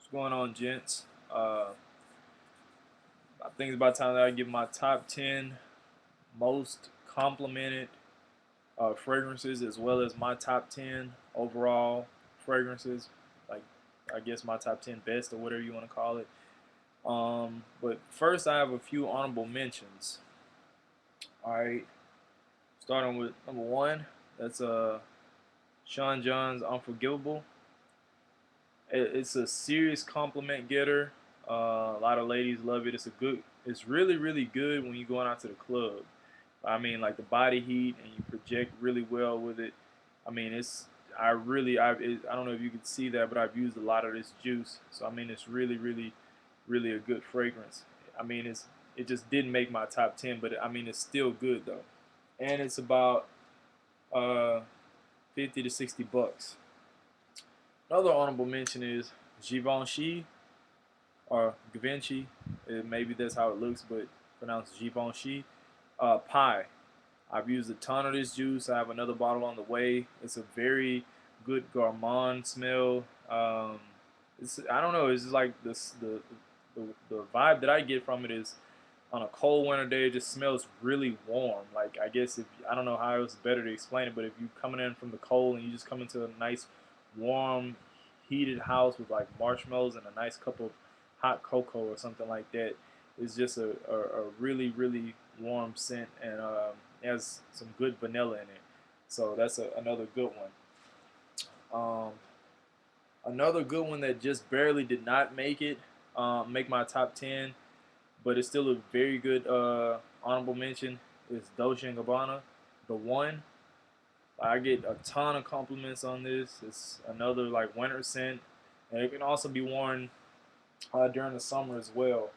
What's going on, gents? I think it's about time that I give my top 10 most complimented fragrances, as well as my top 10 overall fragrances. Like, I guess my top 10 best, or whatever you want to call it. But first, I have a few honorable mentions. All right, starting with number one. That's Sean John's Unforgivable. It's a serious compliment getter. A lot of ladies love it. It's really, really good when you're going out to the club. I mean, like the body heat, and you project really well with it. I mean, I don't know if you can see that, but I've used a lot of this juice. So I mean, it's really, really, really a good fragrance. I mean, it just didn't make my top 10, but I mean, it's still good though. And it's about uh, 50 to 60 bucks. Another honorable mention is Givenchy or Givenchy. Maybe that's how it looks, but pronounced Givenchy. Pie. I've used a ton of this juice. I have another bottle on the way. It's a very good gourmand smell. I don't know. It's just like the vibe that I get from it is on a cold winter day. It just smells really warm. Like I guess if I don't know how it's better to explain it, but if you coming in from the cold and you just come into a nice warm heated house with like marshmallows and a nice cup of hot cocoa or something like that, it's just a really really warm scent, and has some good vanilla in it. So that's another good one. Um, Another good one that just barely did not make my top 10, but it's still a very good honorable mention, is Dolce& and Gabbana, the one. I get a ton of compliments on this. It's another like winter scent, and it can also be worn during the summer as well.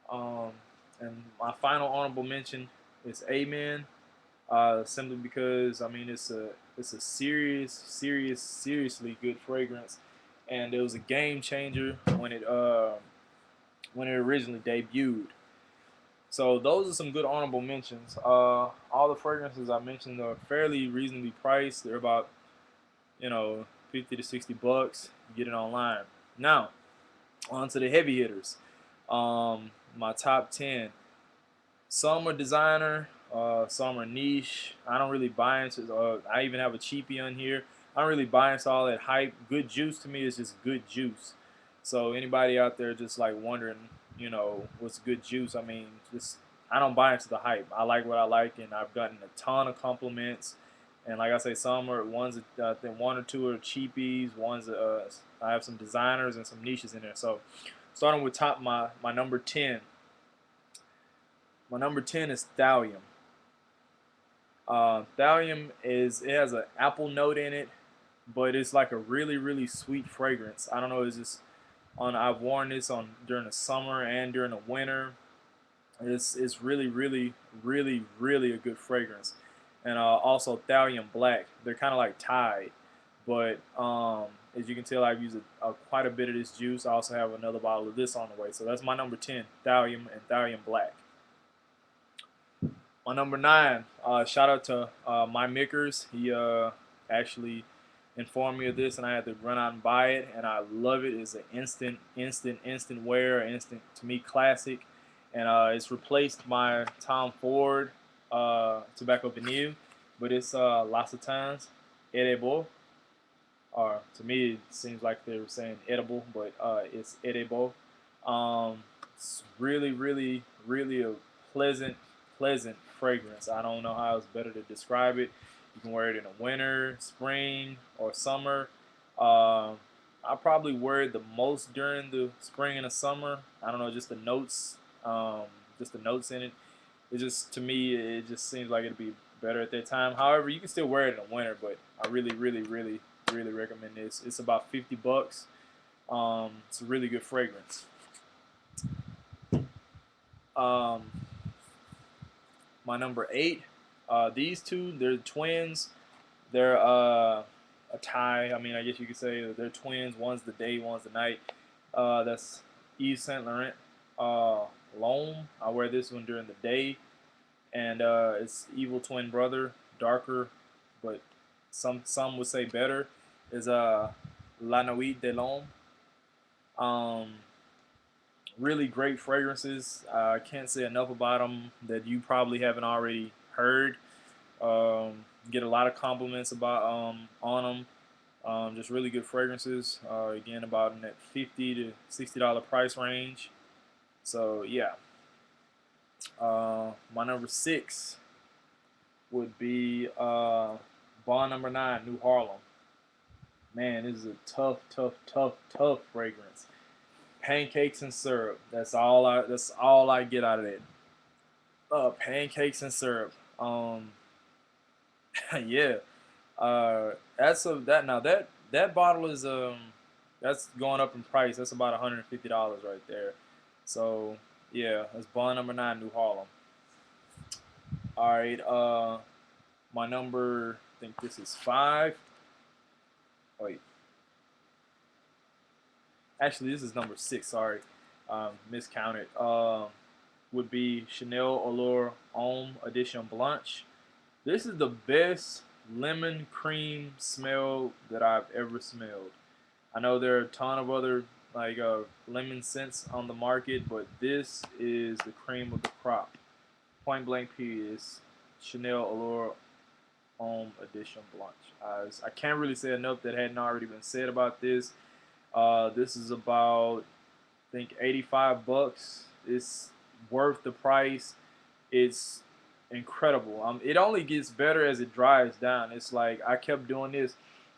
Um, and my final honorable mention is Amen, simply because I mean it's a seriously good fragrance, and it was a game changer when it originally debuted. So those are some good honorable mentions. All the fragrances I mentioned are fairly reasonably priced. They're about 50 to 60 bucks. You get it online. Now on to the heavy hitters. My top 10. Some are designer, some are niche. I don't really buy into. I even have a cheapie on here. I don't really buy into all that hype. Good juice to me is just good juice. So anybody out there just like wondering, what's good juice? I mean, just I don't buy into the hype. I like what I like, and I've gotten a ton of compliments. And like I say, some are ones that I think one or two are cheapies. I have some designers and some niches in there. So starting with my number 10. My number 10 is Thallium. Thallium it has an apple note in it, but it's like a really really sweet fragrance. I don't know. It's just I've worn this on during the summer and during the winter. It's really really really really a good fragrance, and also Thallium Black. They're kind of like tied, but as you can tell, I've used quite a bit of this juice. I also have another bottle of this on the way, so that's my number 10, Thallium and Thallium Black. My number 9, shout out to my Mickers. He actually informed me of this, and I had to run out and buy it, and I love it. It's an instant wear, instant to me classic, and it's replaced my Tom Ford Tobacco Vanille, but it's L'Occitans Edible, or to me it seems like they were saying edible, but it's Edible. It's really, really, really a pleasant fragrance. I don't know how it's better to describe it. You can wear it in the winter, spring, or summer. I probably wear it the most during the spring and the summer. I don't know, just the notes in it. It just to me, it just seems like it'd be better at that time. However, you can still wear it in the winter, but I really, really, really, really recommend this. It's about 50 bucks. It's a really good fragrance. Um, my number 8. These two, they're twins. They're a tie. I mean, I guess you could say they're twins. One's the day, one's the night. That's Yves Saint Laurent L'Homme. I wear this one during the day, and it's evil twin brother, darker, but some would say better. Is La Nuit de l'Homme. Um, really great fragrances. I can't say enough about them that you probably haven't already heard. Get a lot of compliments about on them. Just really good fragrances. Again, about in that $50 to $60 price range. So yeah, my number 6 would be Bond Number 9, New Harlem. Man, this is a tough fragrance. Pancakes and syrup. That's all I get out of it. Pancakes and syrup. Yeah. That's a that now that bottle is that's going up in price. That's about $150 right there. So yeah, that's Bond Number 9, New Harlem. All right. My number. I think this is 5. Wait. Actually, this is number 6. Sorry, miscounted. Would be Chanel Allure Homme Edition Blanche. This is the best lemon cream smell that I've ever smelled. I know there are a ton of other like lemon scents on the market, but this is the cream of the crop. Point blank period is Chanel Allure Homme Edition Blanche. I can't really say enough that hadn't already been said about this. This is about I think 85 bucks. It's worth the price. It's incredible. It only gets better as it dries down. It's like I kept doing this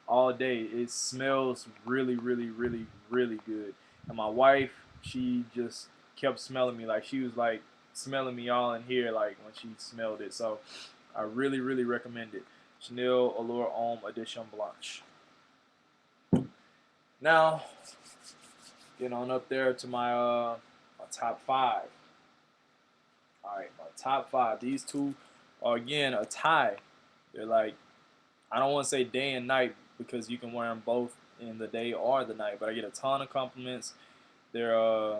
all day. It smells really good. And my wife, she just kept smelling me. Like she was like smelling me all in here like when she smelled it. So I really recommend it. Chanel Allure Homme Edition Blanche. Now, getting on up there to my top 5. All right, my top 5. These two are again a tie. They're like I don't want to say day and night because you can wear them both in the day or the night, but I get a ton of compliments. They're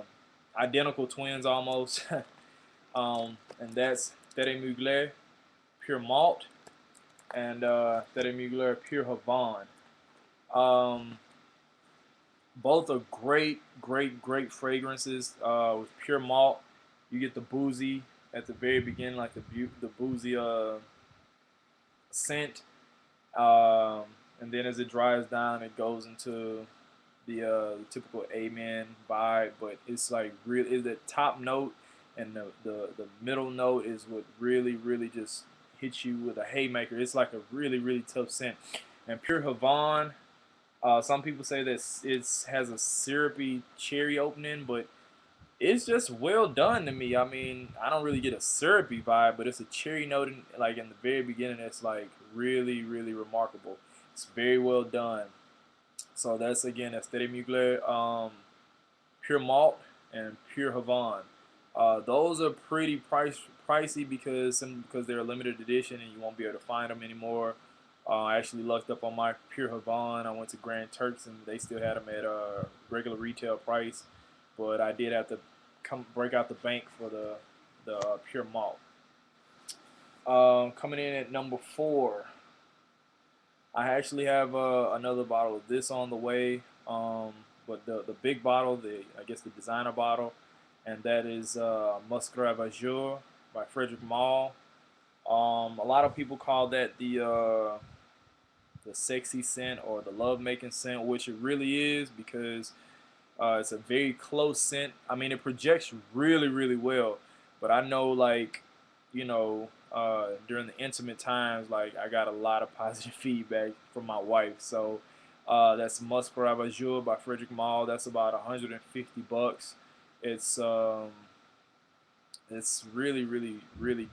identical twins almost, and that's Terre Mugler Pure Malt and Terre Mugler Pure Havane. Um, both are great fragrances. With Pure Malt, you get the boozy at the very beginning, like the boozy scent. Um, and then as it dries down, it goes into the typical Amen vibe. But it's like really the top note and the middle note is what really just hits you with a haymaker. It's like a really tough scent. And Pure Havane, some people say that it has a syrupy cherry opening, but it's just well done to me. I mean, I don't really get a syrupy vibe, but it's a cherry note like in the very beginning. It's like really remarkable. It's very well done. So that's again that's Terre Mugler, Pure Malt and Pure Havane. Those are pretty pricey because they're a limited edition and you won't be able to find them anymore. I actually looked up on my Pure Havane. I went to Grand Turks and they still had them at a regular retail price, but I did have to break out the bank for the Pure Malt. Coming in at number 4, I actually have another bottle of this on the way, but the big bottle, I guess the designer bottle, and that is Muscrat Azure by Frederic Malle. A lot of people call that the sexy scent or the love making scent, which it really is because it's a very close scent. I mean, it projects really well, but I know like during the intimate times, like I got a lot of positive feedback from my wife. So that's Muscrat Azure by Frederic Malle. That's about 150 bucks. It's really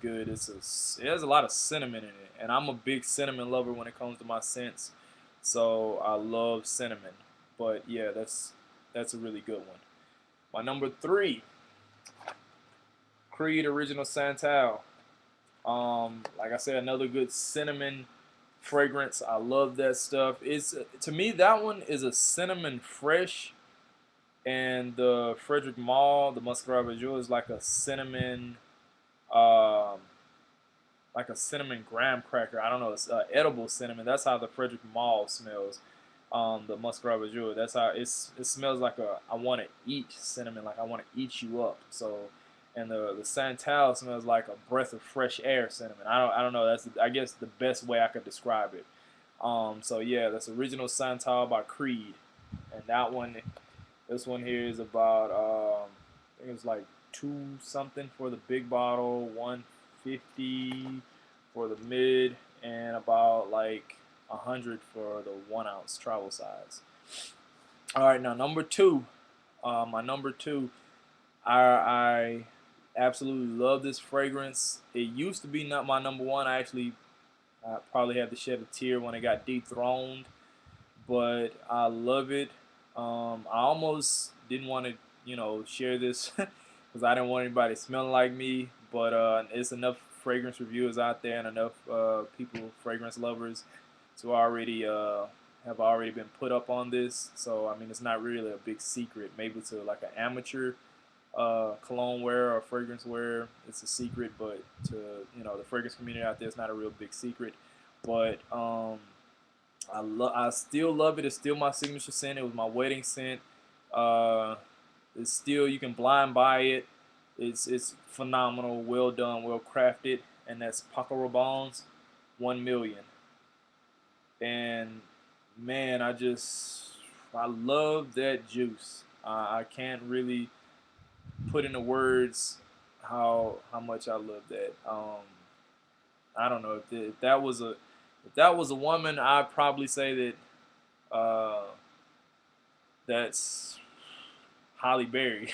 good. It has a lot of cinnamon in it, and I'm a big cinnamon lover when it comes to my scents. So I love cinnamon. But yeah, that's a really good one. My number 3, Creed Original Santal. Like I said, another good cinnamon fragrance. I love that stuff. It's to me that one is a cinnamon fresh, and the Frederic Malle, the Muscrat Azure, is um, like a cinnamon graham cracker. I don't know. It's edible cinnamon. That's how the Frederic Malle smells. the Muscat Jour. That's how it smells like a I want to eat cinnamon, like I want to eat you up. So, and the Santal smells like a breath of fresh air cinnamon. I don't know. That's I guess the best way I could describe it. So yeah, that's original Santal by Creed, and that one, this one here is about I think it's like 2 something for the big bottle, 150 for the mid, and about like 100 for the 1 ounce travel size. All right, now number two, my number two, I absolutely love this fragrance. It used to be not my number one. I probably had to shed a tear when it got dethroned, but I love it. I almost didn't want to, share this because I didn't want anybody smelling like me. But it's enough fragrance reviewers out there and enough people, fragrance lovers, to already have already been put up on this. So I mean, it's not really a big secret. Maybe to like an amateur cologne wearer or fragrance wearer, it's a secret. But to the fragrance community out there, it's not a real big secret. But I still love it. It's still my signature scent. It was my wedding scent. It's still, you can blind buy it. It's phenomenal, well done, well crafted, and that's Paco Rabanne's 1 million. And man, I love that juice. I can't really put into words how much I love that. I don't know if that was a woman, I'd probably say that that's Holly Berry.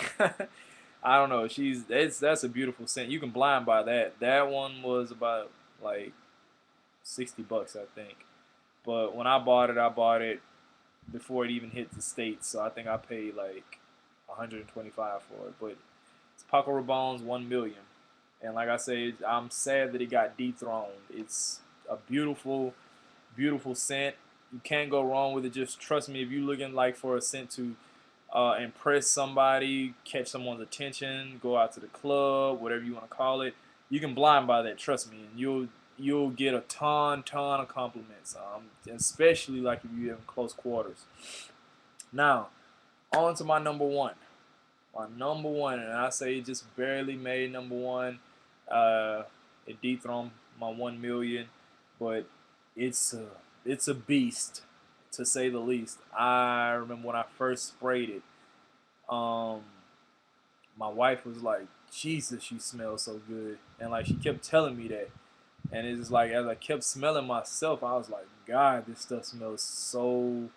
I don't know. That's a beautiful scent. You can blind by that. That one was about like $60, I think. But when I bought it before it even hit the States. So I think I paid like 125 for it. But it's Paco Rabanne's 1 million. And like I said, I'm sad that it got dethroned. It's a beautiful, beautiful scent. You can't go wrong with it. Just trust me, if you're looking like for a scent to impress somebody, catch someone's attention, go out to the club, whatever you want to call it, you can blind by that. Trust me, and you'll get a ton of compliments, especially like if you're in close quarters. Now, on to my number one. My number one, and I say it just barely made number one. It dethroned my 1 million, but it's a beast, to say the least. I remember when I first sprayed it. Um, my wife was like, "Jesus, you smell so good," and like she kept telling me that. And it's just like as I kept smelling myself, I was like, "God, this stuff smells so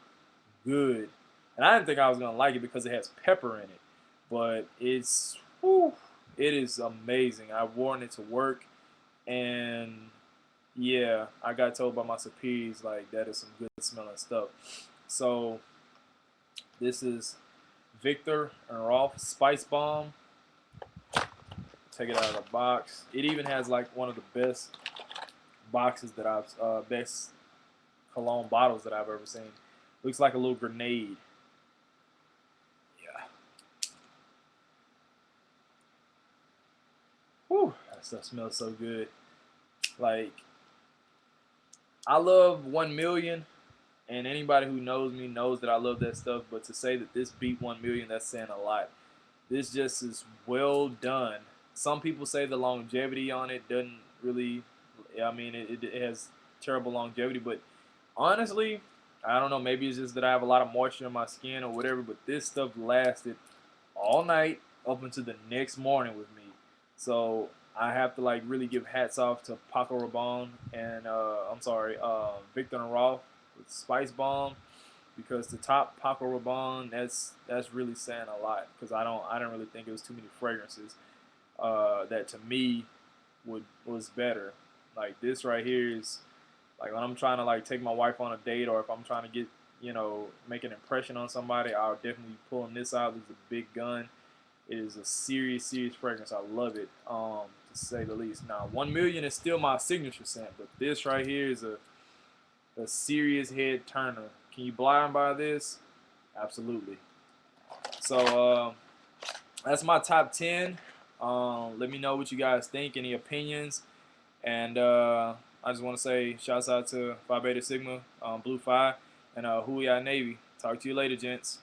good." And I didn't think I was gonna like it because it has pepper in it, but whew, it is amazing. I've worn it to work, and yeah, I got told by my superiors like that is some good smelling stuff. So this is Victor and Rolf Spice Bomb. Take it out of the box. It even has like one of the best boxes that best cologne bottles that I've ever seen. Looks like a little grenade. Yeah. Whew, that stuff smells so good. Like, I love 1 million, and anybody who knows me knows that I love that stuff. But to say that this beat 1 million, that's saying a lot. This just is well done. Some people say the longevity on it doesn't really. I mean, it has terrible longevity, but honestly, I don't know. Maybe it's just that I have a lot of moisture in my skin or whatever. But this stuff lasted all night up until the next morning with me. So I have to like really give hats off to Paco Rabanne and I'm sorry, Victor and Rolf with Spice Bomb, because to top Paco Rabanne, that's really saying a lot, because I don't really think it was too many fragrances that to me was better. Like this right here is like when I'm trying to like take my wife on a date, or if I'm trying to get make an impression on somebody, I'll definitely be pulling this out. This is a big gun. It is a serious fragrance. I love it, to say the least. Now, 1 million is still my signature scent, but this right here is a serious head turner. Can you blind by this? Absolutely. So that's my top 10. Let me know what you guys think, any opinions, and I just want to say shouts out to Phi Beta Sigma, Blue Phi, and Hooyah Navy. Talk to you later, gents.